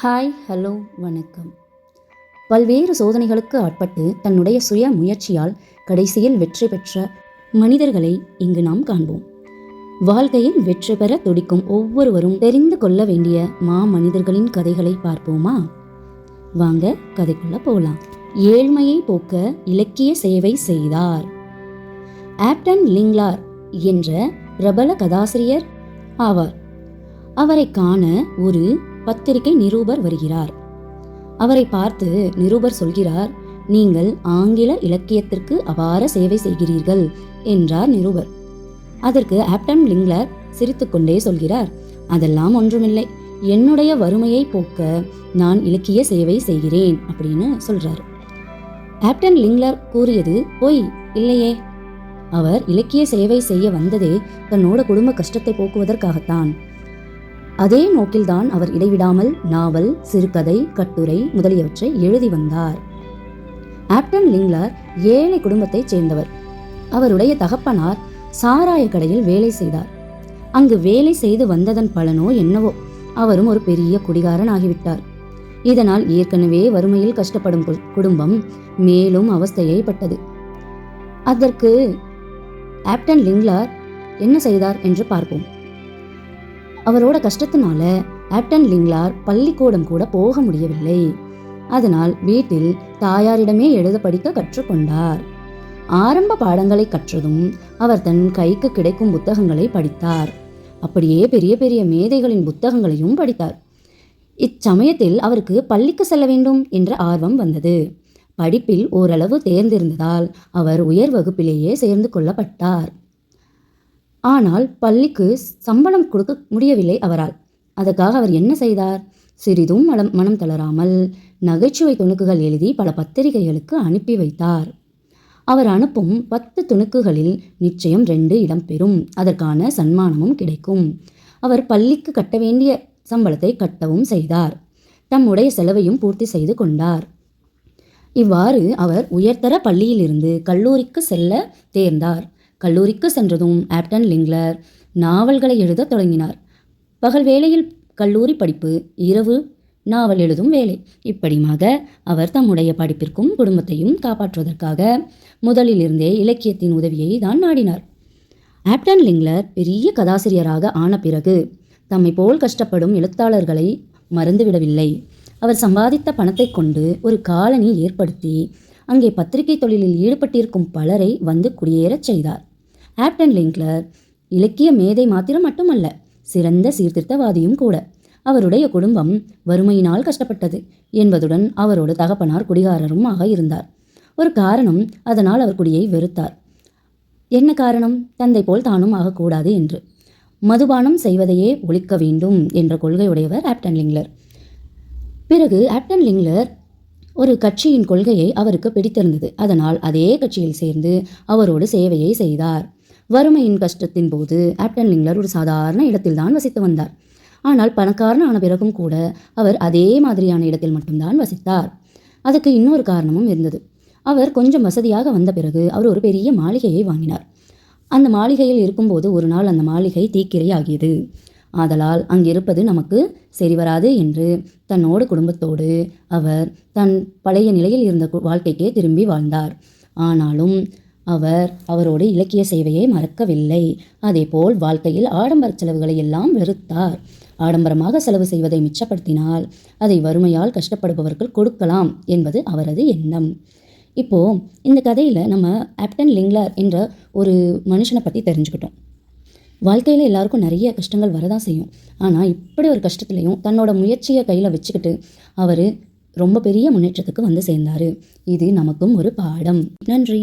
Hi, hello, வணக்கம். பல்வேறு சோதனைகளுக்கு ஆட்பட்டு தன்னுடைய சுய முயற்சியால் கடைசியில் வெற்றி பெற்ற மனிதர்களை இங்கு நாம் காண்போம். வாழ்க்கையில் வெற்றி பெற துடிக்கும் ஒவ்வொருவரும் தெரிந்து கொள்ள வேண்டிய மனிதர்களின் கதைகளை பார்ப்போமா? வாங்க கதைக்குள்ள போலாம். ஏழ்மையை போக்க இலக்கிய சேவை செய்தார். ஆப்டன் லிங்லார் என்ற பிரபல கதாசிரியர் ஆவார். அவரை காண ஒரு பத்திரிகை நிருபர் வருகிறார். அவரை பார்த்து நிருபர் சொல்கிறார், நீங்கள் ஆங்கில இலக்கியத்திற்கு அபார சேவை செய்கிறீர்கள் என்றார் நிருபர். அதற்கு ஆப்டன் லிங்லர் சிரித்துக்கொண்டே சொல்கிறார், அதெல்லாம் ஒன்றுமில்லை, என்னுடைய வறுமையை போக்க நான் இலக்கிய சேவை செய்கிறேன் அப்படின்னு சொல்றாரு. ஆப்டன் லிங்லர் கூறியது பொய் இல்லையே. அவர் இலக்கிய சேவை செய்ய வந்ததே தன்னோட குடும்ப கஷ்டத்தை போக்குவதற்காகத்தான். அதே நோக்கில்தான் அவர் இடைவிடாமல் நாவல், சிறுகதை, கட்டுரை முதலியவற்றை எழுதி வந்தார். ஆப்டன் லிங்லர் ஏழை குடும்பத்தைச் சேர்ந்தவர். அவருடைய தகப்பனார் சாராய கடையில் வேலை செய்தார். அங்கு வேலை செய்து வந்ததன் பலனோ என்னவோ அவரும் ஒரு பெரிய குடிகாரன் ஆகிவிட்டார். இதனால் ஏற்கனவே வறுமையில் கஷ்டப்படும் குடும்பம் மேலும் அவஸ்தையை பட்டது. அதற்கு ஆப்டன் லிங்லர் என்ன செய்தார் என்று பார்ப்போம். அவரோட கஷ்டத்தினால ஆப்டன் லிங்லார் பள்ளிக்கூடம் கூட போக முடியவில்லை. அதனால் வீட்டில் தாயாரிடமே எழுத படிக்க கற்றுக்கொண்டார். ஆரம்ப பாடங்களை கற்றதும் அவர் தன் கைக்கு கிடைக்கும் புத்தகங்களை படித்தார். அப்படியே பெரிய பெரிய மேதைகளின் புத்தகங்களையும் படித்தார். இச்சமயத்தில் அவருக்கு பள்ளிக்கு செல்ல வேண்டும் என்ற ஆர்வம் வந்தது. படிப்பில் ஓரளவு தேர்ந்திருந்ததால் அவர் உயர் வகுப்பிலேயே சேர்ந்து கொள்ளப்பட்டார். ஆனால் பள்ளிக்கு சம்பளம் கொடுக்க முடியவில்லை அவரால். அதற்காக அவர் என்ன செய்தார்? சிறிதும் மனம் தளராமல் நகைச்சுவை துணுக்குகள் எழுதி பல பத்திரிகைகளுக்கு அனுப்பி வைத்தார். அவர் அனுப்பும் 10 துணுக்குகளில் நிச்சயம் 2 இடம்பெறும். அதற்கான சன்மானமும் கிடைக்கும். அவர் பள்ளிக்கு கட்ட வேண்டிய சம்பளத்தை கட்டவும் செய்தார். தம்முடைய செலவையும் பூர்த்தி செய்து கொண்டார். இவ்வாறு அவர் உயர்தர பள்ளியிலிருந்து கல்லூரிக்கு செல்ல தேர்ந்தார். கல்லூரிக்கு சென்றதும் ஆப்டன் லிங்லர் நாவல்களை எழுத தொடங்கினார். பகல் வேளையில் கல்லூரி படிப்பு, இரவு நாவல் எழுதும் வேலை. இப்படியாக அவர் தம்முடைய படிப்பிற்கும் குடும்பத்தையும் காப்பாற்றுவதற்காக முதலிலிருந்தே இலக்கியத்தின் உதவியை தான் நாடினார். ஆப்டன் லிங்லர் பெரிய கதாசிரியராக ஆன பிறகு தம்மை போல் கஷ்டப்படும் எழுத்தாளர்களை மறந்துவிடவில்லை. அவர் சம்பாதித்த பணத்தை கொண்டு ஒரு காலனி ஏற்படுத்தி அங்கே பத்திரிகை தொழிலில் ஈடுபட்டிருக்கும் பலரை வந்து குடியேறச் செய்தார். ஆப்டன் லிங்லர் இலக்கிய மேதை மாத்திரம் மட்டுமல்ல, சிறந்த சீர்திருத்தவாதியும் கூட. அவருடைய குடும்பம் வறுமையினால் கஷ்டப்பட்டது என்பதுடன் அவரோட தகப்பனார் குடிகாரரும் ஆக இருந்தார். ஒரு காரணம், அதனால் அவர் குடியை வெறுத்தார். என்ன காரணம்? தந்தை போல் தானும் ஆகக்கூடாது என்று. மதுபானம் செய்வதையே ஒழிக்க வேண்டும் என்ற கொள்கையுடையவர் ஆப்டன் லிங்லர். பிறகு ஆப்டன் லிங்லர் ஒரு கட்சியின் கொள்கையை அவருக்கு பிடித்திருந்தது. அதனால் அதே கட்சியில் சேர்ந்து அவரோடு சேவையை செய்தார். வறுமையின் கஷ்டத்தின் போது ஆப்டன் லிங்லர் ஒரு சாதாரண இடத்தில்தான் வசித்து வந்தார். ஆனால் பணக்காரன் ஆன பிறகும் கூட அவர் அதே மாதிரியான இடத்தில் மட்டும்தான் வசித்தார். அதுக்கு இன்னொரு காரணமும் இருந்தது. அவர் கொஞ்சம் வசதியாக வந்த பிறகு அவர் ஒரு பெரிய மாளிகையை வாங்கினார். அந்த மாளிகையில் இருக்கும்போது ஒரு நாள் அந்த மாளிகை தீக்கிரை ஆகியது. ஆதலால் அங்கிருப்பது நமக்கு சரிவராது என்று தன்னோடு குடும்பத்தோடு அவர் தன் பழைய நிலையில் இருந்த வாழ்க்கைக்கே திரும்பி வாழ்ந்தார். ஆனாலும் அவர் அவரோடு இலக்கிய சேவையை மறக்கவில்லை. அதேபோல் வாழ்க்கையில் ஆடம்பர செலவுகளை எல்லாம் வெறுத்தார். ஆடம்பரமாக செலவு செய்வதை மிச்சப்படுத்தினால் அதை வறுமையால் கஷ்டப்படுபவர்கள் கொடுக்கலாம் என்பது அவரது எண்ணம். இப்போ இந்த கதையில் நம்ம ஆப்டன் லிங்லர் என்ற ஒரு மனுஷனை பற்றி தெரிஞ்சுக்கிட்டோம். வாழ்க்கையில் எல்லாருக்கும் நிறைய கஷ்டங்கள் வரதான் செய்யும். ஆனால் இப்படி ஒரு கஷ்டத்துலையும் தன்னோட முயற்சியை கையில் வச்சுக்கிட்டு அவர் ரொம்ப பெரிய முன்னேற்றத்துக்கு வந்து சேர்ந்தார். இது நமக்கும் ஒரு பாடம். நன்றி.